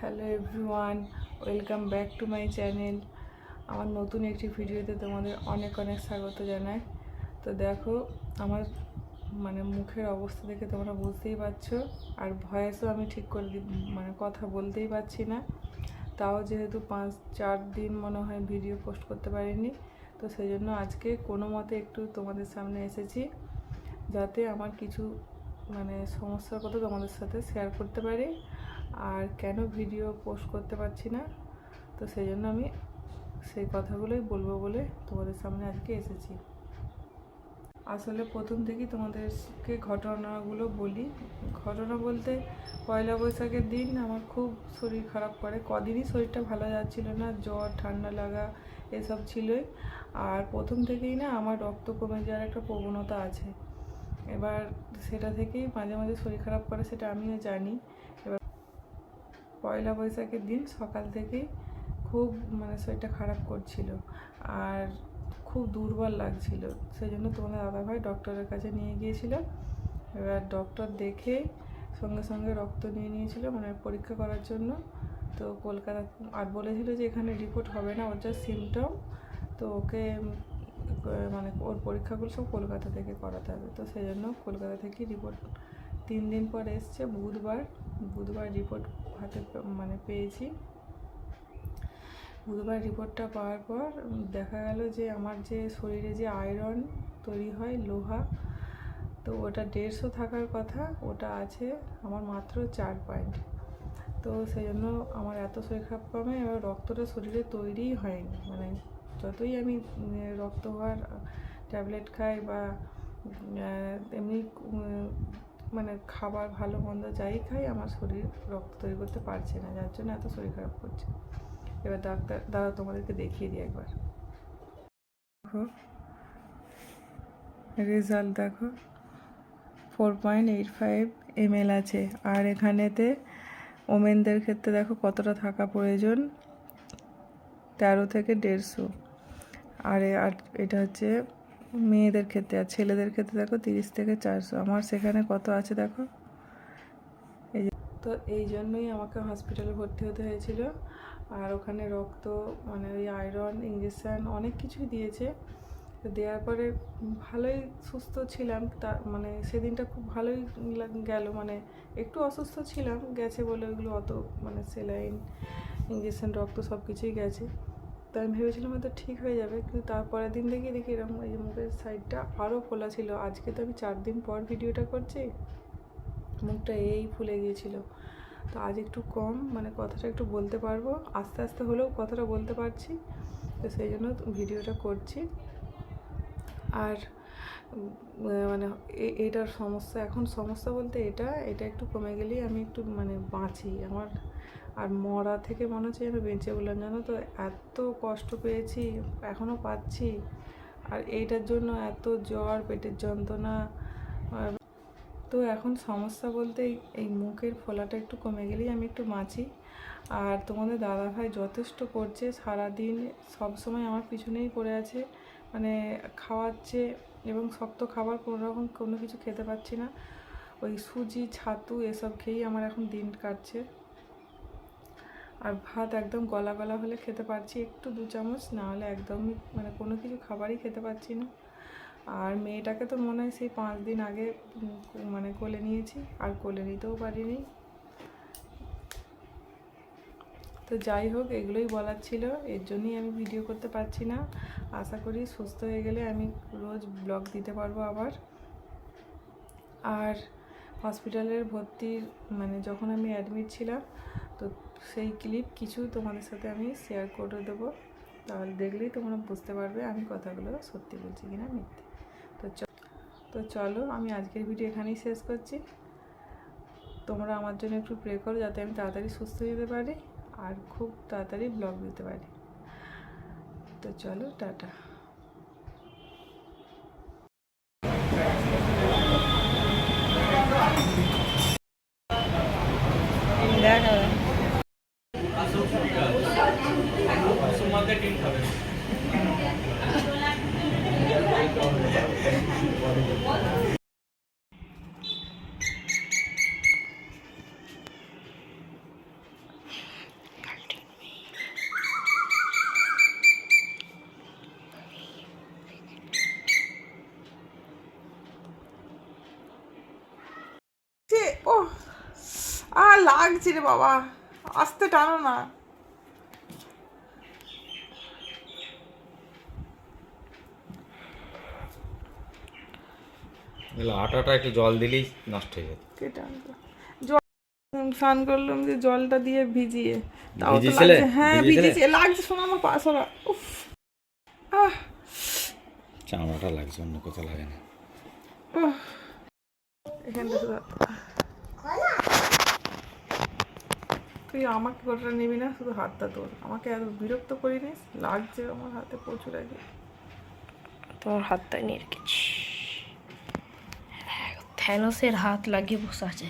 Hello everyone, welcome back to my channel. আমার নতুন একটি ভিডিওতে তোমাদের অনেক অনেক স্বাগত জানাই। তো দেখো, আমার মুখের অবস্থা দেখে তোমরা বুঝতেই পারছো, আর ভয়েসও আমি ঠিক করে কথা বলতেই পারছি না। তাও যেহেতু 5-4 দিন মনে হয় ভিডিও পোস্ট করতে পারিনি, তো সেই জন্য আজকে কোনো মতে একটু তোমাদের সামনে এসেছি, যাতে আমার কিছু সমস্যার কথা তোমাদের সাথে শেয়ার করতে পারি। আর কেন ভিডিও পোস্ট করতে পারছি না, তো সেই জন্য আমি সেই কথাগুলোই বলবো বলে তোমাদের সামনে আজকে এসেছি। আসলে প্রথম থেকেই তোমাদেরকে ঘটনাগুলো বলি। ঘটনা বলতে, পয়লা বৈশাখের দিন আমার খুব শরীর খারাপ করে। কদিনই শরীরটা ভালো যাচ্ছিল না, জ্বর ঠান্ডা লাগা এসব ছিলই। আর প্রথম থেকেই না আমার রক্ত কমে যাওয়ার একটা প্রবণতা আছে। এবার সেটা থেকেই মাঝে মাঝে শরীর খারাপ করে, সেটা আমিও জানি। এবার পয়লা বৈশাখের দিন সকাল থেকেই খুব শরীরটা খারাপ করছিল আর খুব দুর্বল লাগছিল। সেই জন্য তোমাদের দাদাভাই ডক্টরের কাছে নিয়ে গিয়েছিল। এবার ডক্টর দেখে সঙ্গে সঙ্গে রক্ত নিয়ে নিয়েছিল পরীক্ষা করার জন্য। তো কলকাতা আর বলেছিল যে এখানে রিপোর্ট হবে না, ওর যা সিমটম, তো ওকে ওর পরীক্ষাগুলো সব কলকাতা থেকে করাতে হবে। তো সেই জন্য কলকাতা থেকে রিপোর্ট 3 দিন পর এসছে। বুধবার রিপোর্ট হাতে পেয়েছি। বুধবার রিপোর্টটা পাওয়ার পর দেখা গেল যে আমার যে শরীরে যে আয়রন তৈরি হয়, লোহা, তো ওটা 150 থাকার কথা, ওটা আছে আমার মাত্র 4 পয়েন্ট। তো সেই জন্য আমার এত শরীর খারাপ কমে, এবার রক্তটা শরীরে তৈরিই হয়নি। যতই আমি রক্ত হওয়ার ট্যাবলেট খাই বা এমনি খাবার ভালো মন্দ যাই খাই, আমার শরীর রক্ত তৈরি করতে পারছে না, যার জন্য এত শরীর খারাপ করছে। এবার দাদা তোমাদেরকে দেখিয়ে দিই একবার। দেখো রেজাল্ট, দেখো 4.85 ml আছে। আর এখানেতে ওমেনদের ক্ষেত্রে দেখো কতটা থাকা প্রয়োজন, 13 থেকে 150। আর এটা হচ্ছে মেয়েদের ক্ষেত্রে। আর ছেলেদের ক্ষেত্রে দেখো 30 থেকে 400। আমার সেখানে কত আছে দেখো। তো এই জন্যই আমাকে হসপিটালে ভর্তি হতে হয়েছিল। আর ওখানে রক্ত ওই আয়রন ইঞ্জেকশান অনেক কিছুই দিয়েছে। দেওয়ার পরে ভালোই সুস্থ ছিলাম। তা সেদিনটা খুব ভালোই গেল। একটু অসুস্থ ছিলাম, গেছে বলে ওইগুলো অত সেলাইন ইঞ্জেকশান রক্ত সব কিছুই গেছে। তো আমি ভেবেছিলাম হয়তো ঠিক হয়ে যাবে, কিন্তু তারপরের দিন দেখি এরকম এই মুখের সাইডটা আরও ফোলা ছিল। আজকে তো আমি 4 দিন পর ভিডিওটা করছি, মুখটা এই ফুলে গিয়েছিল। তো আজ একটু কম কথাটা একটু বলতে পারবো, আস্তে আস্তে হলেও কথাটা বলতে পারছি। তো সেই জন্য ভিডিওটা করছি। আর এটার সমস্যা, এখন সমস্যা বলতে এটা একটু কমে গেলেই আমি একটু বাঁচি। আমার আর মরা থেকে মনে হচ্ছে যেন বেঁচে বললাম, জানো তো, এত কষ্ট পেয়েছি, এখনও পাচ্ছি। আর এইটার জন্য এত জ্বর, পেটের যন্ত্রণা। তো এখন সমস্যা বলতে এই মুখের ফোলাটা একটু কমে গেলেই আমি একটু বাঁচি। আর তোমাদের দাদাভাই যথেষ্ট করছে, সারাদিন সবসময় আমার পিছনেই পড়ে আছে, খাওয়াচ্ছে। এবং শক্ত খাবার কোনো কিছু খেতে পাচ্ছি না, ওই সুজি ছাতু এসব খেয়েই আমার এখন দিন কাটছে। আর ভাত একদম গলা গলা হলে খেতে পারছি একটু 2 চামচ, না হলে একদমই কোনো কিছু খাবারই খেতে পারছি না। আর মেয়েটাকে তো মনে হয় সেই 5 দিন আগে কোলে নিয়েছি, আর কোলে নিতেও পারিনি। তো যাই হোক, এগুলোই বলার ছিল, এর জন্যই আমি ভিডিও করতে পারছি না। আশা করি সুস্থ হয়ে গেলে আমি রোজ ব্লগ দিতে পারবো আবার। আর হসপিটালের ভর্তির যখন আমি অ্যাডমিট ছিলাম, তো সেই ক্লিপ কিছু তোমাদের সাথে আমি শেয়ার করে দেবো, তাহলে দেখলেই তোমরা বুঝতে পারবে আমি কথাগুলো সত্যি বলছি কিনা মিথ্যে। তো চলো, আমি আজকের ভিডিও এখানেই শেষ করছি। তোমরা আমার জন্য একটু প্রে করো, যাতে আমি তাড়াতাড়ি সুস্থ হয়ে যেতে পারি আর খুব তাড়াতাড়ি ব্লগ দিতে পারি। তো চলো, টাটা। লাগছে রে বাবা, আস্তে টানো না। আটাটা একটু জল দিলেই নষ্ট হয়ে যেত। কে টানতো? জল স্নান করলাম যে জলটা দিয়ে ভিজিয়ে, তাও তো ভিজিয়েছিলে? লাগছে। হ্যাঁ ভিজিয়েছিলে? ভিজিয়েছে, লাগছে, শোনো আমার পা সরা। উফ, আহ চামড়াটা লাগছে, অন্য কোথাও লাগে না। উফ, এখানটা শুধু তুই আমাকে গোটা নিবি না, শুধু হাতটা তোল, আমাকে এত বিরক্ত করিনিস, লাগছে আমার হাতে প্রচুর আগে। তোমার হাতটা নিয়ে রেখেছি। থ্যানোসের হাত লাগিয়ে বসে আছে।